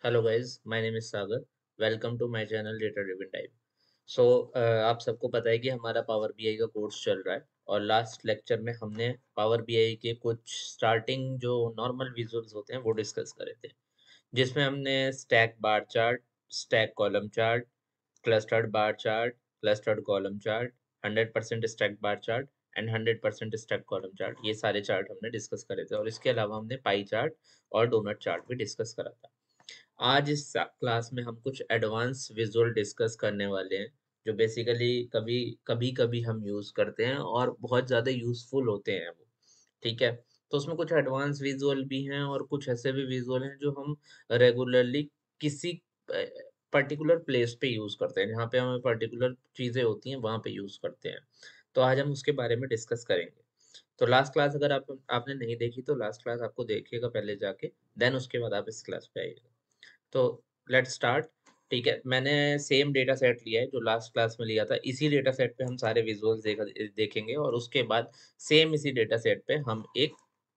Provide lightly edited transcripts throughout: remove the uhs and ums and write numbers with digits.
Hello guys, my name is Sagar. Welcome to my channel data driven type. So आप सबको पता है कि हमारा पावर बीआई का कोर्स चल रहा है और लास्ट लेक्चर में हमने पावर बीआई के कुछ स्टार्टिंग जो नॉर्मल विजुअल्स होते हैं वो डिस्कस करे थे, जिसमें हमने stack bar chart, stack column chart, clustered bar chart, clustered column chart, 100% stack bar chart and 100% stack column chart, ये सारे चार्ट हमने डिस्कस करे थे। और इसके अलावा हमने पाई चार्ट और डोनट चार्ट भी डिस्कस करा था। आज इस क्लास में हम कुछ एडवांस विजुअल डिस्कस करने वाले हैं, जो बेसिकली कभी कभी कभी हम यूज करते हैं और बहुत ज़्यादा यूजफुल होते हैं वो। ठीक है। तो उसमें कुछ एडवांस विजुअल भी हैं और कुछ ऐसे भी विजुअल हैं जो हम रेगुलरली किसी पर्टिकुलर प्लेस पे यूज करते हैं, जहाँ पे हमें पर्टिकुलर चीज़ें होती हैं वहाँ पे यूज करते हैं। तो आज हम उसके बारे में डिस्कस करेंगे। तो लास्ट क्लास अगर आपने नहीं देखी तो लास्ट क्लास आपको देखिएगा पहले जाके, देन उसके बाद आप इस क्लास पे आइएगा। तो लेट्स स्टार्ट। ठीक है, मैंने सेम डेटा सेट लिया है जो लास्ट क्लास में लिया था। इसी डेटा सेट पे हम सारे विजुअल्स देखेंगे और उसके बाद सेम इसी डेटा सेट पे हम एक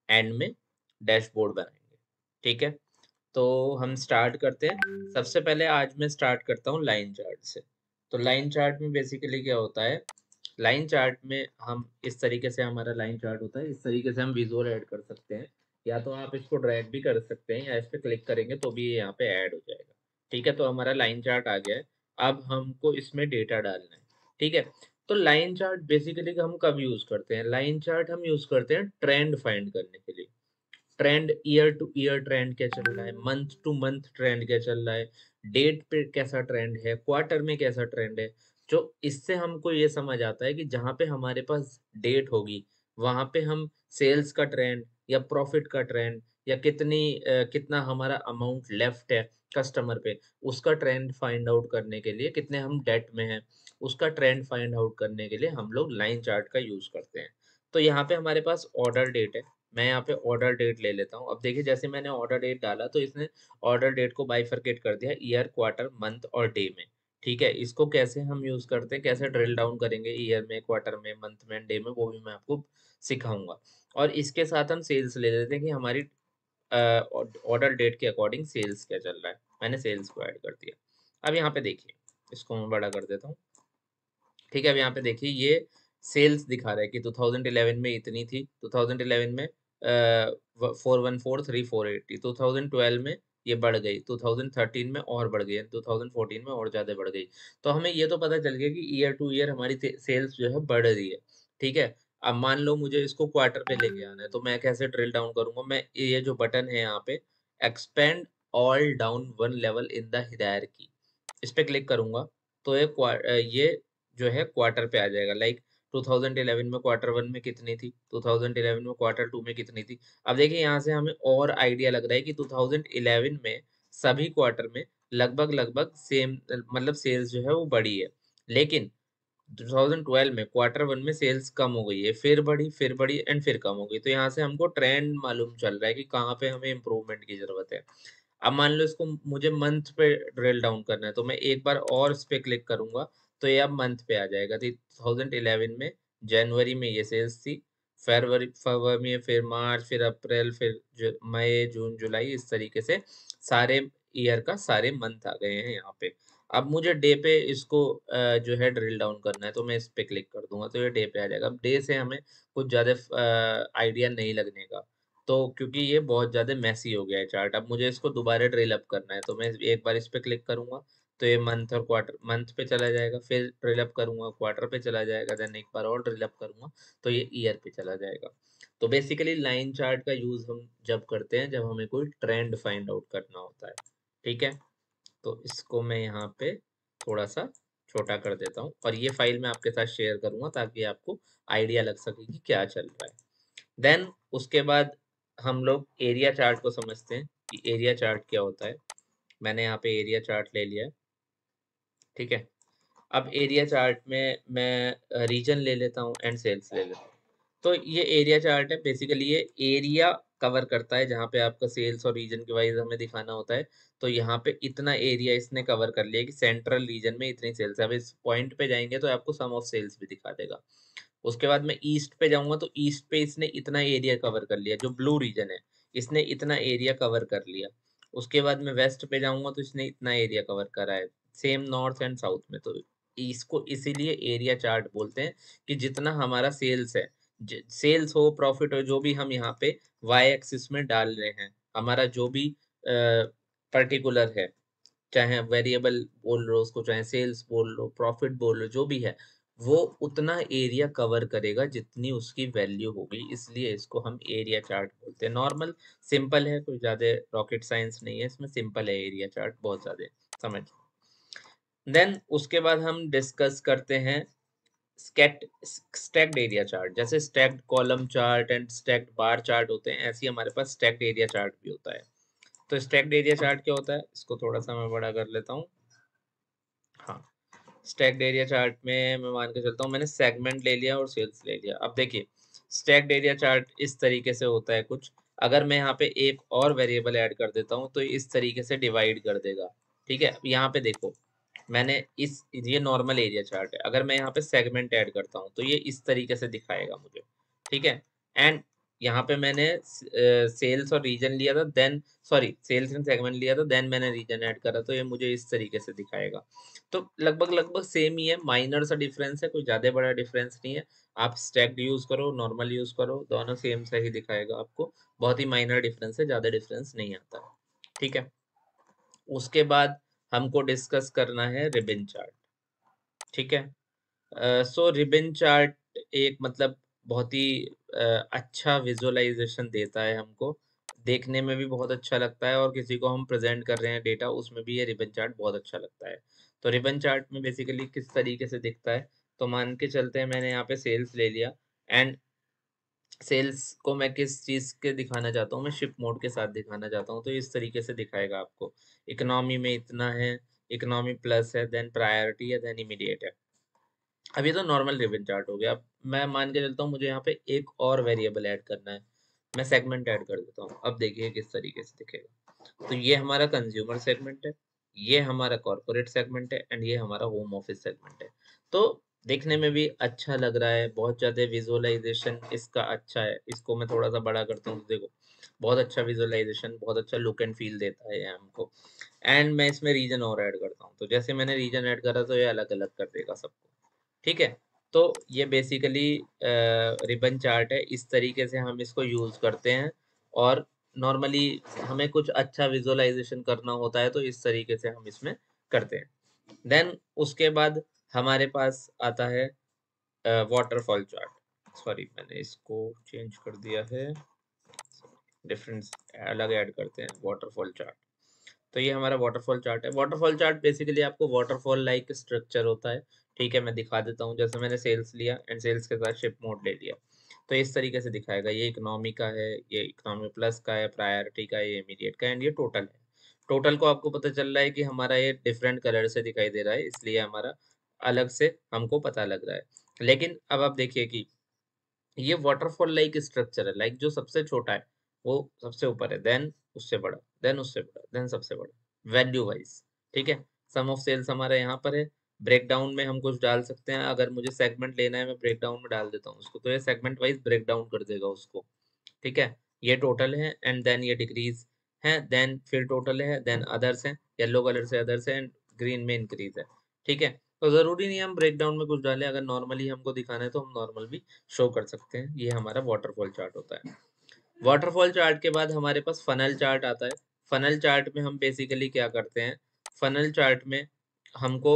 एंड में डैशबोर्ड बनाएंगे। ठीक है, तो हम स्टार्ट करते हैं। सबसे पहले आज मैं स्टार्ट करता हूँ लाइन चार्ट से। तो लाइन चार्ट में बेसिकली क्या होता है, लाइन चार्ट में हम इस तरीके से, हमारा लाइन चार्ट होता है, इस तरीके से हम विजुअल ऐड कर सकते हैं। या तो आप इसको ड्रैग भी कर सकते हैं या इस पे क्लिक करेंगे तो भी ये यहाँ पे ऐड हो जाएगा। ठीक है, तो हमारा लाइन चार्ट आ गया है। अब हमको इसमें डेटा डालना है। ठीक है, तो लाइन चार्ट बेसिकली हम कब यूज करते हैं? लाइन चार्ट हम यूज करते हैं ट्रेंड फाइंड करने के लिए। Trend, year two year trend क्या चल रहा है, मंथ टू मंथ ट्रेंड क्या चल रहा है, डेट पे कैसा ट्रेंड है, क्वार्टर में कैसा ट्रेंड है। जो इससे हमको ये समझ आता है कि जहाँ पे हमारे पास डेट होगी वहां पे हम सेल्स का ट्रेंड या प्रॉफिट का ट्रेंड या कितना हमारा अमाउंट लेफ्ट है कस्टमर पे, उसका ट्रेंड फाइंड आउट करने के लिए, कितने हम डेट में हैं उसका ट्रेंड फाइंड आउट करने के लिए हम लोग लाइन चार्ट का यूज करते हैं। तो यहाँ पे हमारे पास ऑर्डर डेट है। मैं यहाँ पे ऑर्डर डेट ले लेता हूँ। अब देखिए, जैसे मैंने ऑर्डर डेट डाला तो इसने ऑर्डर डेट को बाइफरकेट कर दिया ईयर, क्वार्टर, मंथ और डे में। ठीक है, इसको कैसे हम यूज करते हैं, कैसे ड्रिल डाउन करेंगे ईयर में, क्वार्टर में, मंथ में, डे में, वो भी मैं आपको सिखाऊंगा। और इसके साथ हम सेल्स ले लेते हैं कि हमारी ऑर्डर डेट के अकॉर्डिंग सेल्स क्या चल रहा है। मैंने सेल्स को ऐड कर दिया। अब यहाँ पे देखिए, इसको मैं बड़ा कर देता हूँ। ठीक है, अब यहाँ पे देखिए ये सेल्स दिखा रहा है कि 2011 में इतनी थी, 2011 में 414,348, 2012 में ये बढ़ गई, 2013 में और बढ़ गई, 2014 में और ज्यादा बढ़ गई। तो हमें ये तो पता चल गया कि ईयर टू ईयर हमारी सेल्स जो है बढ़ रही है। ठीक है, अब मान लो मुझे इसको क्वार्टर पे लेके आना है, तो मैं कैसे ड्रिल डाउन करूंगा? मैं ये जो बटन है यहाँ पे, expand all down one level in the hierarchy, इस पे क्लिक करूंगा तो ये जो है क्वार्टर पे आ जाएगा। लाइक 2011 में क्वार्टर वन में कितनी थी, 2011 में क्वार्टर टू में कितनी थी। अब देखिए यहाँ से हमें और आइडिया लग रहा है कि 2011 में सभी क्वार्टर में लगभग लगभग सेम, मतलब सेल्स जो है वो बढ़ी है। लेकिन 2012 में क्वार्टर वन में सेल्स कम हो गई है, फिर बढ़ी एंड फिर कम हो गई। तो यहाँ से हमको ट्रेंड मालूम चल रहा है कि कहाँ पे हमें इम्प्रूवमेंट की जरूरत है। अब मान लो इसको मुझे मंथ पे ड्रिल डाउन करना है, तो मैं एक बार और इस पे क्लिक करूंगा तो ये अब मंथ पे आ जाएगा। 2011 में जनवरी में ये सेल्स थी, फरवरी में, फिर मार्च, फिर अप्रैल, फिर मई, जून, जुलाई, इस तरीके से सारे ईयर का सारे मंथ आ गए हैं यहाँ पे। अब मुझे डे पे इसको जो है ड्रिल डाउन करना है, तो मैं इस पे क्लिक कर दूंगा तो ये डे पे आ जाएगा। अब डे से हमें कुछ ज्यादा आइडिया नहीं लगने का, तो क्योंकि ये बहुत ज़्यादा मैसी हो गया है चार्ट। अब मुझे इसको दोबारा ड्रिल अप करना है, तो मैं एक बार इस पे क्लिक करूंगा तो ये मंथ और क्वार्टर, मंथ पे चला जाएगा, फिर ड्रिल अप करूंगा क्वार्टर पे चला जाएगा, देन एक बार और ड्रिल अप करूंगा तो ये ईयर पे चला जाएगा। तो बेसिकली लाइन चार्ट का यूज हम जब करते हैं जब हमें कोई ट्रेंड फाइंड आउट करना होता है। ठीक है, तो इसको मैं यहाँ पे थोड़ा सा छोटा कर देता हूँ और ये फाइल मैं आपके साथ शेयर करूंगा ताकि आपको आइडिया लग सके कि क्या चल रहा है। देन उसके बाद हम लोग एरिया चार्ट को समझते हैं कि एरिया चार्ट क्या होता है। मैंने यहाँ पे एरिया चार्ट ले लिया है। ठीक है, अब एरिया चार्ट में मैं रीजन ले लेता हूँ एंड सेल्स ले लेता हूँ। तो ये एरिया चार्ट है, बेसिकली ये एरिया कवर करता है जहाँ पे आपका सेल्स और रीजन के वाइज हमें दिखाना होता है। तो यहाँ पे इतना एरिया इसने कवर कर लिया कि सेंट्रल रीजन में इतनी सेल्स है। अब इस पॉइंट पे जाएंगे तो आपको सम ऑफ सेल्स भी दिखा देगा। उसके बाद मैं ईस्ट पे जाऊंगा तो ईस्ट पे इसने इतना एरिया कवर कर लिया, जो ब्लू रीजन है इसने इतना एरिया कवर कर लिया। उसके बाद मैं वेस्ट पे जाऊंगा तो इसने इतना एरिया कवर करा है, सेम नॉर्थ एंड साउथ में। तो इसको इसीलिए एरिया चार्ट बोलते हैं कि जितना हमारा सेल्स है, सेल्स हो प्रॉफिट हो, जो भी हम यहाँ पे वाई एक्सिस में डाल रहे हैं, हमारा जो भी पर्टिकुलर है, चाहे वेरिएबल बोल लो उसको, चाहे सेल्स बोल लो, प्रॉफिट बोल लो, जो भी है, वो उतना एरिया कवर करेगा जितनी उसकी वैल्यू होगी, इसलिए इसको हम एरिया चार्ट बोलते हैं। नॉर्मल सिंपल है, कोई ज्यादा रॉकेट साइंस नहीं है इसमें, सिंपल है एरिया चार्ट, बहुत ज्यादा समझ। देन उसके बाद हम डिस्कस करते हैं स्टैक्ड एरिया चार्ट। जैसे stacked column chart and stacked bar chart होते हैं, ऐसे ही हमारे पास स्टैक्ड एरिया चार्ट भी होता है। तो स्टैक्ड एरिया चार्ट क्या होता है, इसको थोड़ा सा मैं बड़ा कर लेता हूँ। हाँ, स्टैक्ड एरिया चार्ट में मैं मान के चलता हूँ, मैंने सेगमेंट ले लिया और सेल्स ले लिया। अब देखिए स्टैक्ड एरिया चार्ट इस तरीके से होता है कुछ। अगर मैं यहाँ पे एक और वेरिएबल ऐड कर देता हूँ तो इस तरीके से डिवाइड कर देगा। ठीक है, यहाँ पे देखो मैंने ये नॉर्मल एरिया चार्ट है, अगर मैं यहाँ पे सेगमेंट ऐड करता हूँ तो ये इस तरीके से दिखाएगा मुझे। ठीक है, एंड यहाँ पे मैंने सेल्स और रीजन लिया था, then sorry sales and segment लिया था, देन मैंने रीजन ऐड करा, तो ये मुझे इस तरीके से दिखाएगा। तो लगभग लगभग सेम ही है, माइनर सा डिफरेंस है, कोई ज्यादा बड़ा डिफरेंस नहीं है। आप स्टैक्ड यूज करो, नॉर्मल यूज करो, दोनों सेम से ही दिखाएगा आपको। बहुत ही माइनर डिफरेंस है, ज्यादा डिफरेंस नहीं आता। ठीक है, उसके बाद हमको डिस्कस करना है रिबन चार्ट। ठीक है, सो रिबन चार्ट एक मतलब बहुत ही अच्छा विजुअलाइजेशन देता है हमको, देखने में भी बहुत अच्छा लगता है, और किसी को हम प्रेजेंट कर रहे हैं डेटा, उसमें भी ये रिबन चार्ट बहुत अच्छा लगता है। तो रिबन चार्ट में बेसिकली किस तरीके से दिखता है, तो मान के चलते हैं मैंने यहाँ पे सेल्स ले लिया, एंड सेल्स को मैं किस चीज के दिखाना चाहता हूँ, मैं शिप मोड के साथ दिखाना चाहता हूँ, तो इस तरीके से दिखाएगा आपको। इकोनॉमी में इतना है, इकोनॉमी प्लस है, देन प्रायोरिटी है, देन इमीडिएट है। अब ये तो नॉर्मल रिबन चार्ट हो गया। अब मैं मान के चलता हूँ मुझे यहाँ पे एक और वेरिएबल ऐड करना है, मैं सेगमेंट ऐड कर देता हूँ। अब देखिए किस तरीके से दिखेगा। तो ये हमारा कंज्यूमर सेगमेंट है, ये हमारा कॉर्पोरेट सेगमेंट है, एंड ये हमारा होम ऑफिस सेगमेंट है। तो देखने में भी अच्छा लग रहा है, बहुत ज्यादा विजुअलाइजेशन इसका अच्छा है। इसको मैं थोड़ा सा बड़ा करता हूँ तो देखो बहुत अच्छा विजुअलाइजेशन, बहुत अच्छा लुक एंड फील देता है ये हमको। एंड मैं इसमें रीजन और ऐड करता हूँ, तो जैसे मैंने रीजन ऐड करा तो ये अलग अलग कर देगा सबको। ठीक है, तो ये बेसिकली रिबन चार्ट है, इस तरीके से हम इसको यूज करते हैं। और नॉर्मली हमें कुछ अच्छा विजुअलाइजेशन करना होता है तो इस तरीके से हम इसमें करते हैं। देन उसके बाद हमारे पास आता है वाटरफॉल चार्ट। सॉरी मैंने इसको चेंज कर दिया है, डिफरेंस अलग ऐड करते हैं, वाटरफॉल चार्ट। तो ये हमारा वाटरफॉल चार्ट है। वाटरफॉल चार्ट बेसिकली आपको वाटरफॉल लाइक स्ट्रक्चर होता है। ठीक है, मैं दिखा देता हूँ। जैसे मैंने सेल्स लिया एंड सेल्स के साथ शिप मोड ले लिया, तो इस तरीके से दिखाएगा। ये इकोनॉमी का है, ये इकोनॉमी प्लस का है, प्रायोरिटी का है, ये इमीडिएट का है, एंड ये टोटल है। टोटल को आपको पता चल रहा है कि हमारा ये डिफरेंट कलर से दिखाई दे रहा है, इसलिए हमारा अलग से हमको पता लग रहा है। लेकिन अब आप देखिए कि ये वाटरफॉल लाइक स्ट्रक्चर है, लाइक जो सबसे छोटा है वो सबसे ऊपर है, देन उससे बड़ा, देन उससे बड़ा, देन सबसे बड़ा, वैल्यू वाइज। ठीक है, सम ऑफ सेल्स हमारा यहाँ पर है। ब्रेक डाउन में हम कुछ डाल सकते हैं, अगर मुझे सेगमेंट लेना है मैं ब्रेक डाउन में डाल देता हूँ उसको, तो ये सेगमेंट वाइज ब्रेक डाउन कर देगा उसको। ठीक है, ये टोटल है, एंड देन ये डिक्रीज है, देन फिर टोटल है, देन अदर्स है, येलो कलर से अदर्स है, एंड ग्रीन में इंक्रीज है। ठीक है, तो जरूरी नहीं हम ब्रेक डाउन में कुछ डालें, अगर नॉर्मली हमको दिखाना है तो हम नॉर्मल भी शो कर सकते हैं। ये हमारा वाटरफॉल चार्ट होता है। वाटरफॉल चार्ट के बाद हमारे पास फनल चार्ट आता है। फनल चार्ट में हम बेसिकली क्या करते हैं, फनल चार्ट में हमको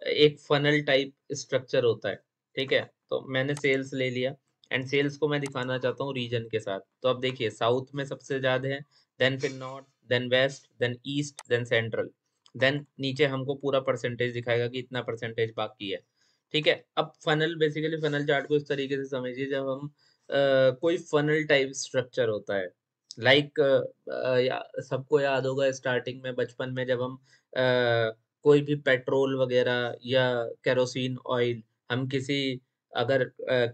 एक फनल टाइप स्ट्रक्चर होता है। ठीक है, तो मैंने सेल्स ले लिया, एंड सेल्स को मैं दिखाना चाहता हूँ रीजन के साथ। तो अब देखिए साउथ में सबसे ज्यादा है, देन फिर north, then west, then east, then central, then नीचे हमको पूरा परसेंटेज दिखाएगा कि इतना परसेंटेज बाकी है। ठीक है, अब फनल बेसिकली फनल चार्ट को इस तरीके से समझिए, जब हम कोई फनल टाइप स्ट्रक्चर होता है, लाइक सबको याद होगा स्टार्टिंग में बचपन में जब हम कोई भी पेट्रोल वगैरह या केरोसिन ऑयल हम किसी अगर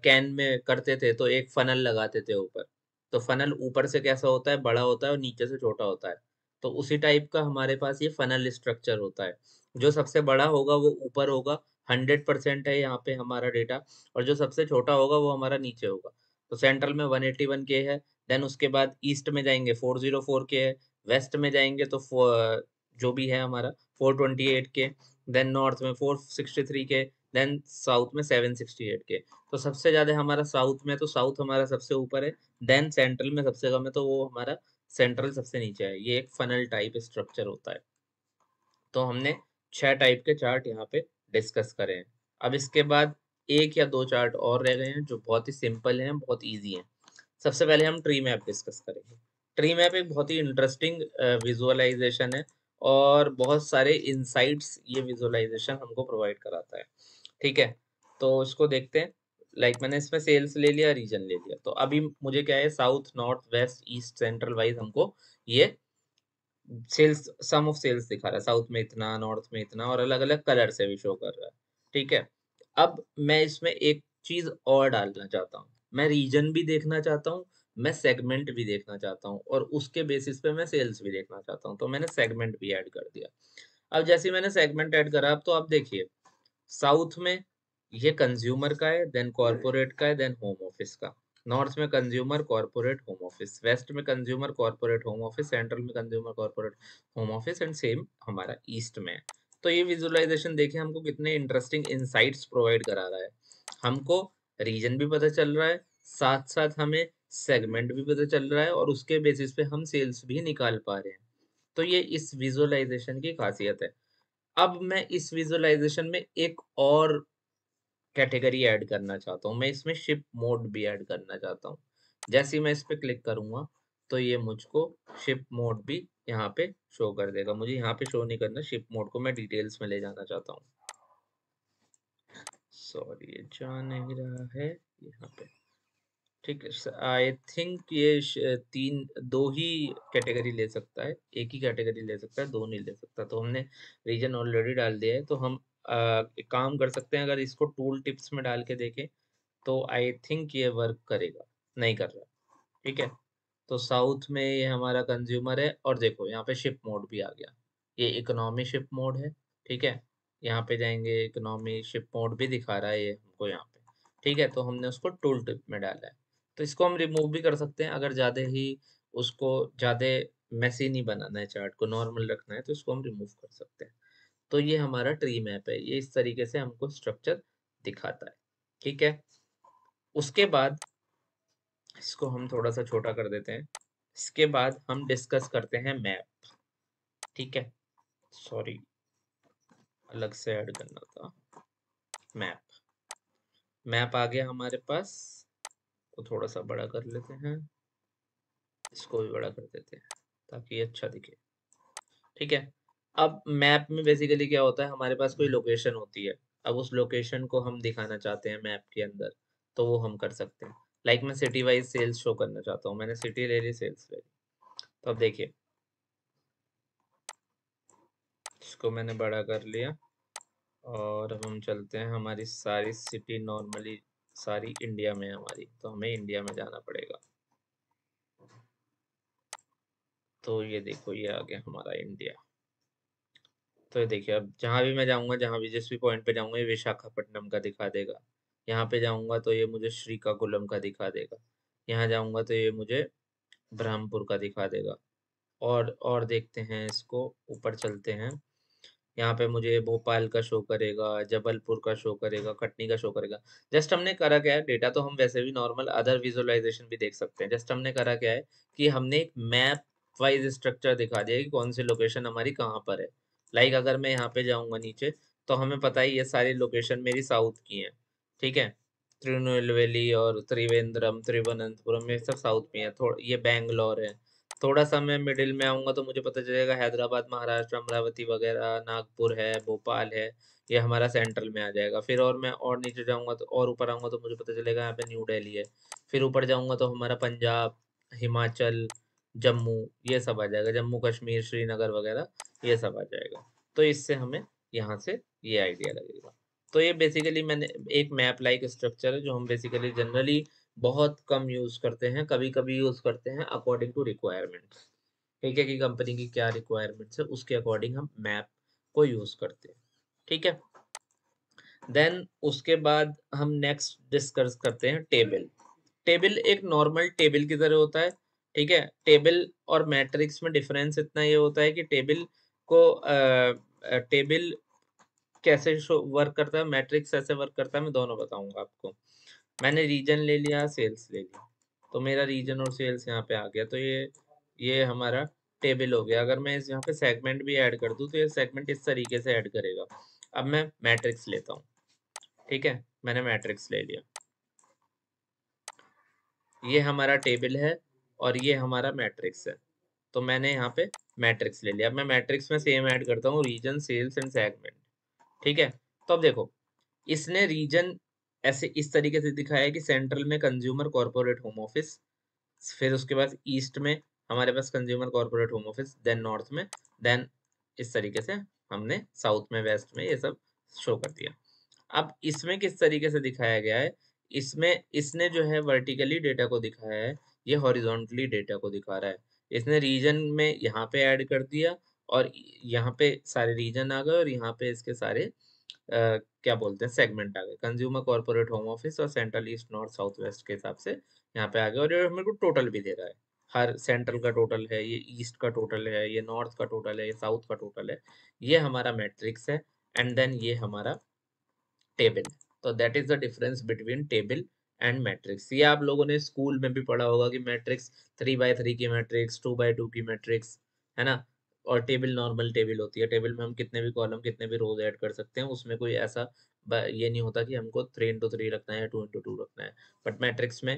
कैन में करते थे तो एक फनल लगाते थे ऊपर। तो फनल ऊपर से कैसा होता है, बड़ा होता है, और नीचे से छोटा होता है। तो उसी टाइप का हमारे पास ये फनल स्ट्रक्चर होता है। जो सबसे बड़ा होगा वो ऊपर होगा, 100% है यहाँ पे हमारा डेटा, और जो सबसे छोटा होगा वो हमारा नीचे होगा। तो सेंट्रल में 181K है, देन उसके बाद ईस्ट में जाएंगे 404 के है, वेस्ट में जाएंगे तो जो भी है हमारा 428 के, देन नॉर्थ में 463 के, देन साउथ में 768 के। तो सबसे ज्यादा हमारा साउथ में, तो साउथ हमारा सबसे ऊपर है, देन सेंट्रल में सबसे कम है, तो वो हमारा सेंट्रल सबसे नीचे है। ये एक फनल टाइप स्ट्रक्चर होता है। तो हमने 6 टाइप के चार्ट यहाँ पे डिस्कस करे हैं। अब इसके बाद एक या दो चार्ट और रह गए हैं जो बहुत ही सिंपल हैं, बहुत इजी हैं। सबसे पहले हम ट्री मैप डिस्कस करेंगे। ट्री मैप एक बहुत ही इंटरेस्टिंग विजुअलाइजेशन है और बहुत सारे इंसाइट्स ये विजुअलाइजेशन हमको प्रोवाइड कराता है। ठीक है, तो इसको देखते हैं। लाइक मैंने इसमें सेल्स ले लिया, रीजन ले लिया, तो अभी मुझे क्या है, south, north, west, east, central wise हमको ये सेल्स, सम ऑफ सेल्स दिखा रहा है। साउथ में इतना, नॉर्थ में इतना, और अलग अलग कलर से भी शो कर रहा है। ठीक है, अब मैं इसमें एक चीज और डालना चाहता हूँ। मैं रीजन भी देखना चाहता हूँ, मैं सेगमेंट भी देखना चाहता हूँ, और उसके बेसिस पे मैं सेल्स भी देखना चाहता हूँ। तो मैंने सेगमेंट भी ऐड कर दिया। अब जैसे ही मैंने सेगमेंट ऐड करा, अब तो आप देखिए, साउथ में ये कंज्यूमर का है, देन कॉर्पोरेट का है, देन होम ऑफिस का। नॉर्थ में consumer, corporate, home office. West में consumer, corporate, home office. Central में consumer, corporate, home office, and same हमारा ईस्ट में है। तो ये विजुअलाइजेशन देखिए हमको कितने इंटरेस्टिंग इंसाइट्स प्रोवाइड करा रहा है। हमको रीजन भी पता चल रहा है, साथ साथ हमें सेगमेंट भी पता चल रहा है, और उसके बेसिस पे हम सेल्स भी निकाल पा रहे हैं। तो ये इस विजुअलाइजेशन की खासियत है। अब मैं इस विजुअलाइजेशन में एक और कैटेगरी ऐड करना चाहता हूँ। मैं इसमें शिप मोड भी ऐड करना चाहता हूँ। जैसे ही मैं इस पे क्लिक करूंगा, तो ये मुझको शिप मोड भी यहाँ पे शो कर देगा। मुझे यहाँ पे शो नहीं करना, शिप मोड को मैं डिटेल्स में ले जाना चाहता हूँ। सॉरी, ये जा नहीं रहा है यहाँ पे। ठीक है, आई थिंक ये दो ही कैटेगरी ले सकता है, एक ही कैटेगरी ले सकता है, दो नहीं ले सकता। तो हमने रीजन ऑलरेडी डाल दिया है, तो हम एक काम कर सकते हैं। अगर इसको टूल टिप्स में डाल के देखें, तो आई थिंक ये वर्क करेगा। नहीं कर रहा। ठीक है, तो साउथ में ये हमारा कंज्यूमर है, और देखो यहाँ पे शिप मोड भी आ गया। ये इकोनॉमी शिप मोड है। ठीक है, यहाँ पे जाएंगे, इकोनॉमी शिप मोड भी दिखा रहा है ये हमको यहाँ पे। ठीक है, तो हमने उसको टूल टिप में डाला है। तो इसको हम रिमूव भी कर सकते हैं, अगर ज्यादा ही उसको ज्यादा मैसी नहीं बनाना है, चार्ट को नॉर्मल रखना है, तो इसको हम रिमूव कर सकते हैं। तो ये हमारा ट्री मैप है, ये इस तरीके से हमको स्ट्रक्चर दिखाता है। ठीक है, उसके बाद इसको हम थोड़ा सा छोटा कर देते हैं। इसके बाद हम डिस्कस करते हैं मैप। ठीक है, सॉरी, अलग से ऐड करना था। मैप, मैप आ गया हमारे पास। को थोड़ा सा बड़ा कर लेते हैं, इसको भी बड़ा कर देते हैं ताकि ये अच्छा दिखे। ठीक है, अब मैप में बेसिकली क्या होता है, हमारे पास कोई लोकेशन होती है। अब उस लोकेशन को हम दिखाना चाहते हैं मैप के अंदर, तो वो हम कर सकते हैं। लाइक मैं सिटी वाइज सेल्स शो करना चाहता हूँ, मैंने सिटी ले ली, सेल्स ले ली। तो अब देखिए, इसको मैंने बड़ा कर लिया, और अब हम चलते हैं। हमारी सारी सिटी नॉर्मली सारी इंडिया में है हमारी, तो हमें इंडिया में जाना पड़ेगा। तो ये देखो, ये आ गया हमारा इंडिया। तो ये देखिए, अब जहां भी मैं जाऊंगा, जहां भी जिस भी पॉइंट पे जाऊंगा, ये विशाखापट्टनम का दिखा देगा। यहाँ पे जाऊंगा तो ये मुझे श्रीकाकुलम का दिखा देगा। यहाँ जाऊंगा तो ये मुझे ब्रह्मपुर का दिखा देगा। और देखते हैं, इसको ऊपर चलते हैं। यहाँ पे मुझे भोपाल का शो करेगा, जबलपुर का शो करेगा, कटनी का शो करेगा। जस्ट हमने करा क्या है, डेटा तो हम वैसे भी नॉर्मल अदर विजुअलाइजेशन भी देख सकते हैं। जस्ट हमने करा क्या है कि हमने एक मैप वाइज स्ट्रक्चर दिखा दिया कि कौन सी लोकेशन हमारी कहाँ पर है। लाइक अगर मैं यहाँ पे जाऊंगा नीचे, तो हमें पता है ये सारी लोकेशन मेरी साउथ की है। ठीक है, तिरुनेलवेली और त्रिवेंद्रम, तिरुवनंतपुरम, ये सब साउथ में है। थोड़ा ये बैंगलोर है। थोड़ा सा मैं मिडिल में आऊंगा तो मुझे पता चलेगा हैदराबाद, महाराष्ट्र, अमरावती वगैरह, नागपुर है, भोपाल है। ये हमारा सेंट्रल में आ जाएगा। फिर और मैं और नीचे जाऊंगा तो, और ऊपर आऊंगा तो मुझे पता चलेगा यहाँ पे न्यू दिल्ली है। फिर ऊपर जाऊंगा तो हमारा पंजाब, हिमाचल, जम्मू, ये सब आ जाएगा। जम्मू कश्मीर, श्रीनगर वगैरह, ये सब आ जाएगा। तो इससे हमें यहाँ से ये आइडिया लगेगा। तो ये बेसिकली मैंने एक मैप लाइक स्ट्रक्चर है, जो हम बेसिकली जनरली बहुत कम यूज करते हैं, कभी कभी यूज करते हैं अकॉर्डिंग टू रिक्वायरमेंट्स। ठीक है, कि कंपनी की क्या रिक्वायरमेंट्स है, उसके अकॉर्डिंग हम मैप को यूज करते हैं। ठीक है, देन उसके बाद हम नेक्स्ट डिस्कस करते हैं टेबल। टेबल एक नॉर्मल टेबल की तरह होता है, ठीक है। टेबल और मैट्रिक्स में डिफरेंस इतना ये होता है कि टेबल को टेबल कैसे शो वर्क करता है, मैट्रिक्स कैसे वर्क करता है, मैं दोनों बताऊंगा आपको। मैंने रीजन ले लिया, सेल्स ले लिया, तो मेरा रीजन और सेल्स यहाँ पे आ गया, तो ये हमारा टेबल हो गया। अगर मैं इस यहाँ पे सेगमेंट भी ऐड कर दूं तो ये सेगमेंट इस तरीके से ऐड करेगा। अब मैं मैट्रिक्स लेता हूँ, ठीक है, मैंने मैट्रिक्स ले लिया, ये हमारा टेबल है और ये हमारा मैट्रिक्स है, तो मैंने यहाँ पे मैट्रिक्स ले लिया। अब मैं मैट्रिक्स में सेम ऐड करता हूँ, रीजन, सेल्स एंड सेगमेंट, ठीक है। तो अब देखो, इसने रीजन ऐसे इस तरीके से दिखाया है कि सेंट्रल में कंज्यूमर कॉर्पोरेट होम ऑफिस, फिर उसके बाद ईस्ट में हमारे पास consumer corporate home office, then north में, देन इस तरीके से हमने साउथ में, वेस्ट में ये सब शो कर दिया। अब इसमें किस तरीके से दिखाया गया है, इसमें इसने जो है वर्टिकली डेटा को दिखाया है, ये हॉरिजॉन्टली डेटा को दिखा रहा है। इसने रीजन में यहाँ पे ऐड कर दिया और यहाँ पे सारे रीजन आ गए और यहाँ पे इसके सारे क्या बोलते हैं सेगमेंट आ गए, कंज्यूमर कॉर्पोरेट होम ऑफिस और central, east, north, south, west के हिसाब से यहाँ पे आ गए। और ये मेरे को टोटल भी दे रहा है, हर सेंट्रल का टोटल है, ये ईस्ट का टोटल है, ये नॉर्थ का टोटल है, ये साउथ का टोटल है। ये हमारा मैट्रिक्स है एंड देन ये हमारा टेबल। तो that is the difference between table and matrix. ये आप लोगों ने स्कूल में भी पढ़ा होगा कि मैट्रिक्स 3x3 की मैट्रिक्स, 2x2 की मैट्रिक्स, है ना। और टेबल नॉर्मल टेबल होती है, टेबल में हम कितने भी कॉलम, कितने भी रोज ऐड कर सकते हैं, उसमें कोई ऐसा ये नहीं होता कि हमको 3x3 रखना है, 2x2 रखना है। बट मैट्रिक्स में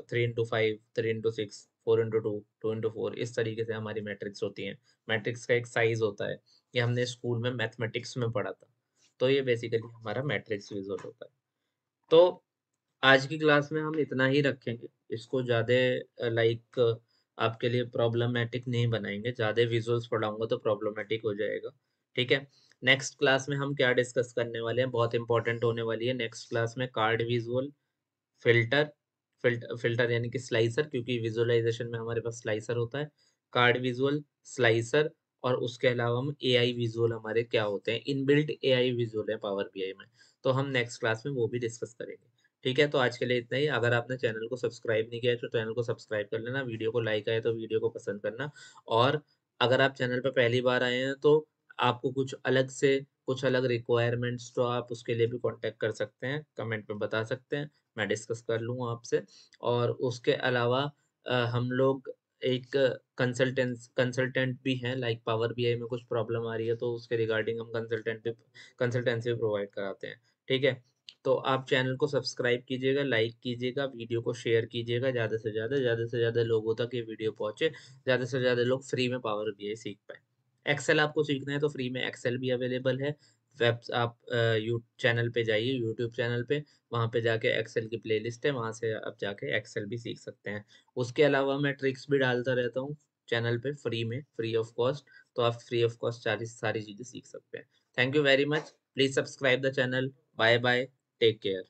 3x5, 3x6, 4x2, 2x4, इस तरीके से हमारी मैट्रिक्स होती है। मैट्रिक्स का एक साइज होता है, ये हमने स्कूल में मैथमेटिक्स में पढ़ा था। तो ये बेसिकली हमारा मैट्रिक्स विजुअल होता है। तो आज की क्लास में हम इतना ही रखेंगे, इसको ज़्यादा लाइक आपके लिए प्रॉब्लमेटिक नहीं बनाएंगे, ज़्यादा विजुअल्स पढ़ाऊंगा तो प्रॉब्लमेटिक हो जाएगा, ठीक है। नेक्स्ट क्लास में हम क्या डिस्कस करने वाले हैं, बहुत इंपॉर्टेंट होने वाली है नेक्स्ट क्लास में, कार्ड विजुअल, फिल्टर, फिल्टर यानी कि स्लाइसर, क्योंकि विजुअलाइजेशन में हमारे पास स्लाइसर होता है, कार्ड विजुअल, स्लाइसर, और उसके अलावा हम एआई विजुअल हमारे क्या होते हैं, इनबिल्ट एआई विजुअल है पावर बीआई में, तो हम नेक्स्ट क्लास में वो भी डिस्कस करेंगे। ठीक है, तो आज के लिए इतना ही। अगर आपने चैनल को सब्सक्राइब नहीं किया है तो चैनल को सब्सक्राइब कर लेना, वीडियो को लाइक आए तो वीडियो को पसंद करना, और अगर आप चैनल पर पहली बार आए हैं तो आपको कुछ अलग से, कुछ अलग रिक्वायरमेंट्स, तो आप उसके लिए भी कांटेक्ट कर सकते हैं, कमेंट में बता सकते हैं, मैं डिस्कस कर लूँगा आपसे। और उसके अलावा हम लोग एक कंसल्टेंट भी हैं, लाइक पावर बीआई में कुछ प्रॉब्लम आ रही है तो उसके रिगार्डिंग हम कंसल्टेंसी भी प्रोवाइड कराते हैं, ठीक है। तो आप चैनल को सब्सक्राइब कीजिएगा, लाइक कीजिएगा, वीडियो को शेयर कीजिएगा, ज़्यादा से ज़्यादा लोगों तक ये वीडियो पहुँचे, ज़्यादा से ज़्यादा लोग फ्री में पावर बीआई सीख पाएँ। एक्सेल आपको सीखना है तो फ्री में एक्सेल भी अवेलेबल है। वेब आप यू चैनल पे जाइए, यूट्यूब चैनल पे, वहाँ पे जाके एक्सेल की प्लेलिस्ट है, वहाँ से आप जाके एक्सेल भी सीख सकते हैं। उसके अलावा मैं ट्रिक्स भी डालता रहता हूँ चैनल पे फ्री में, फ्री ऑफ कॉस्ट, तो आप फ्री ऑफ कॉस्ट सारी सारी चीज़ें सीख सकते हैं। Thank you very much, please subscribe the channel, bye bye, take care.